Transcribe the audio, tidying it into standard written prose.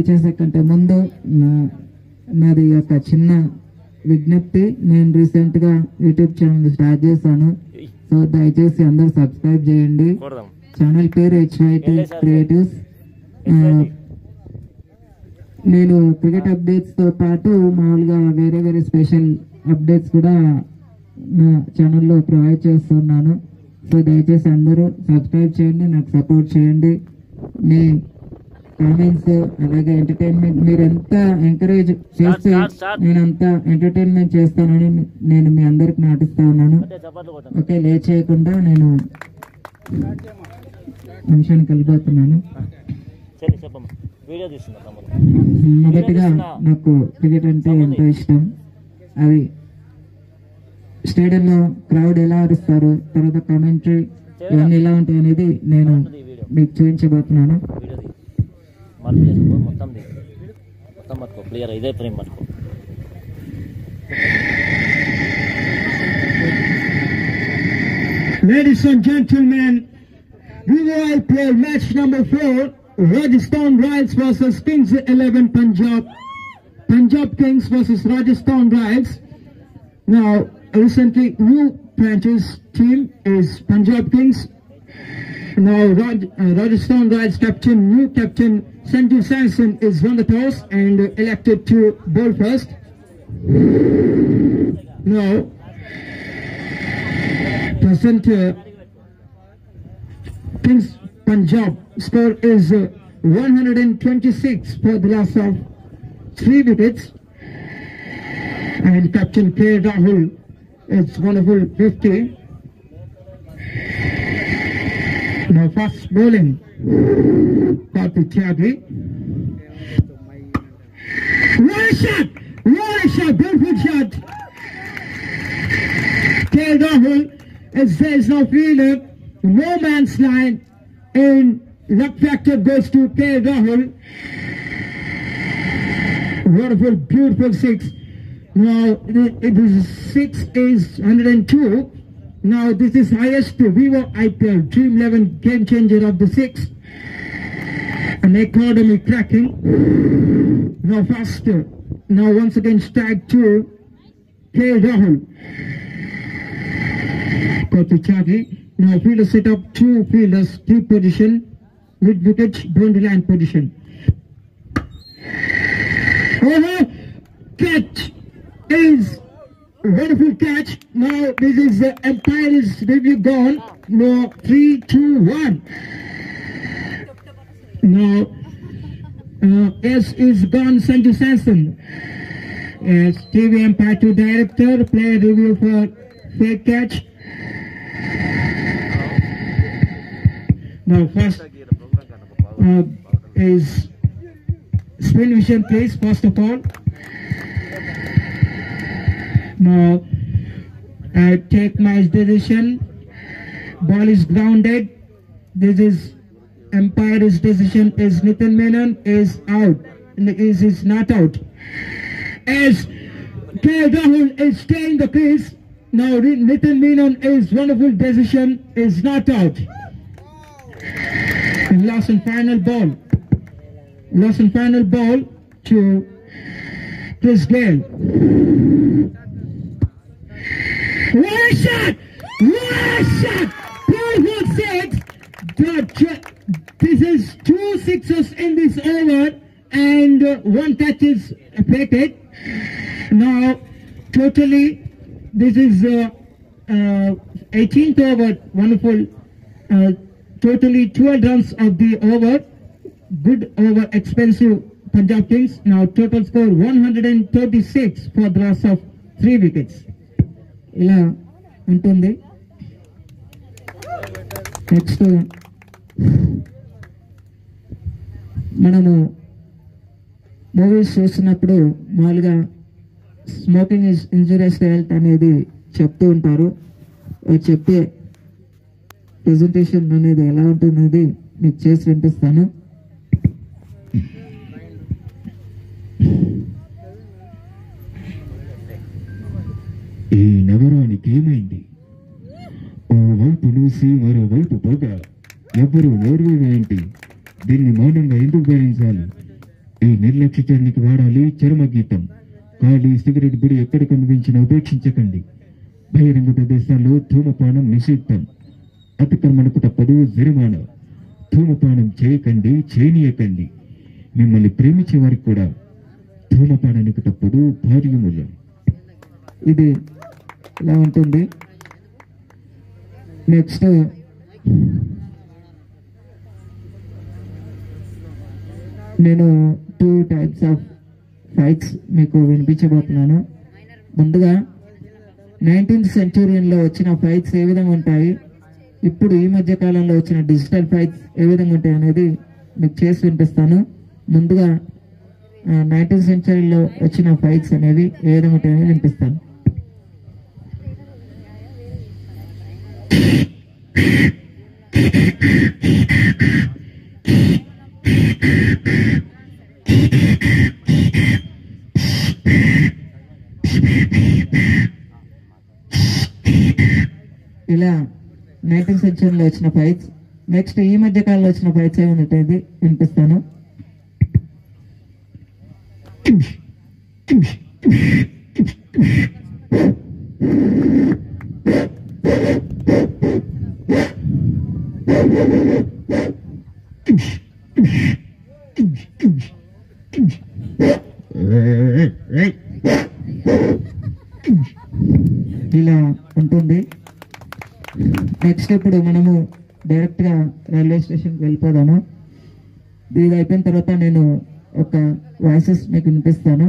చేసే కంటే ముందు నాది ఒక చిన్న విజ్ఞప్తి. నేను రీసెంట్ గా యూట్యూబ్ ఛానల్ స్టార్ట్ చేశాను. సో దయచేసి అందరూ సబ్స్క్రైబ్ చేయండి. ఛానల్ పేరు HYT క్రియేటివ్స్. నేను క్రికెట్ అప్డేట్స్ తో పాటు మామూలుగా వేరే వేరే స్పెషల్ అప్డేట్స్ కూడా నా ఛానల్లో ప్రొవైడ్ చేస్తున్నాను. సో దయచేసి అందరూ సబ్స్క్రైబ్ చేయండి, నాకు సపోర్ట్ చేయండి. మీ కామెంట్స్ అలాగే ఎంటర్టైన్మెంట్ మీరు ఎంత ఎంకరేజ్ చేస్తే నేను అంత ఎంటర్టైన్మెంట్ చేస్తానని నేను మీ అందరికి నాటిస్తా ఉన్నాను. ఓకే, లేట్ చేయకుండా నేను అంశానికి వెళ్ళిపోతున్నాను. మొదటిగా నాకు క్రికెట్ అంటే ఎంతో ఇష్టం. అది స్టేడియంలో క్రౌడ్ ఎలా అరుస్తారు, తర్వాత కామెంటరీ ఇవన్నీ ఎలా ఉంటాయి అనేది నేను మీకు చూపించబోతున్నాను. Ladies and gentlemen, IPL match number 4, Rajasthan Royals versus Kings 11 Punjab. Punjab Kings versus Rajasthan Royals. Now, recently new franchise team is Punjab Kings. Now, Rajasthan Royals new captain Sanju Samson is won the toss and elected to bowl first. Now, present Kings Punjab score is 126 for the loss of 3 wickets, and Captain K. Rahul is wonderful 50. Now fast bowling, Karthik Tyagi. What a shot! Beautiful shot! K. Rahul, as there is no fielder, no man's line, and luck factor goes to K. Rahul. Wonderful, beautiful 6. Now it is 6 is 102. Now this is highest Vivo IPL Dream 11 game changer of the 6. An academy cracking. Now faster. Now once again strike to K. Rahul. Tyagi. Now fielders set up 2 fielders, 3 position, mid wicket, boundary line position. Catch is wonderful catch. Now this is the umpire's review gone. Now 3, 2, 1. Now S is gone. Sanju Samson. Yes, TV umpire to director. Player review for fake catch. Now first is spin vision please first of all. Now I take my decision. Ball is grounded. This is umpire's decision is Nitin Menon is out. Is not out. As K. Rahul is staying the crease. Now Nitin Menon is wonderful decision is not out. Last and final ball. To Chris Gale. What a shot! Beautiful 6. This is 2 sixes in this over and 1 catch is affected. Now totally this is 18th over. Wonderful. Totally 12 runs of the over. Good over, expensive Punjab Kings. Now total score 136 for the loss of 3 wickets. ఇలా ఉంటుంది. Next మనము movies చూస్తున్నప్పుడు మామూలుగా smoking is injurious to health అనేది చెప్తూ ఉంటారు. చెప్పే presentation అనేది ఎలా ఉంటుందనేది మీకు చేసి వినిపిస్తాను. ఈ నగరానికి ఏమైంది? ఓవైపు చూసి మరోవైపు పొగ, ఎవరు నోర్వేవేంటి? దీన్ని మౌనంగా ఎందుకు భరించాలి? ఈ నిర్లక్ష్య చర్యకి వాడాలి చర్మ గీతం. ఖాళీ సిగరెట్ బిడి ఎక్కడ కనిపించినా ఉపేక్షించకండి. బహిరంగ ప్రదేశాల్లో ధూమపానం నిషిద్ధం. అతిక్రమణకు తప్పదు జరిమానా. ధూమపానం చేయకండి, చేయనీయకండి. మిమ్మల్ని ప్రేమించే వారికి కూడా ధూమపానానికి తప్పదు భారీ మూల్యం. ఇది ఇలా ఉంటుంది. నెక్స్ట్ నేను 2 టైప్స్ ఆఫ్ ఫైట్స్ మీకు వినిపించబోతున్నాను. ముందుగా 19th సెంచురీలో వచ్చిన ఫైట్స్ ఏ విధంగా ఉంటాయి, ఇప్పుడు ఈ మధ్య కాలంలో వచ్చిన డిజిటల్ ఫైట్స్ ఏ విధంగా ఉంటాయి అనేది మీకు చేసి వినిపిస్తాను. ముందుగా 19th సెంచురీలో వచ్చిన ఫైట్స్ అనేవి ఏ విధంగా ఉంటాయని వినిపిస్తాను. ఇలా 19th సెంచురీలో వచ్చిన ఫైట్స్. నెక్స్ట్ ఈ మధ్య కాలంలో వచ్చిన ఫైట్స్ ఏమన్నట్టయితే వినిపిస్తాను. ఇలా ఉంటుంది. నెక్స్ట్ ఇప్పుడు మనము డైరెక్ట్గా రైల్వే స్టేషన్కి వెళ్ళిపోదాము. ఇది అయిపోయిన తర్వాత నేను ఒక వాయిసెస్ మీకు వినిపిస్తాను.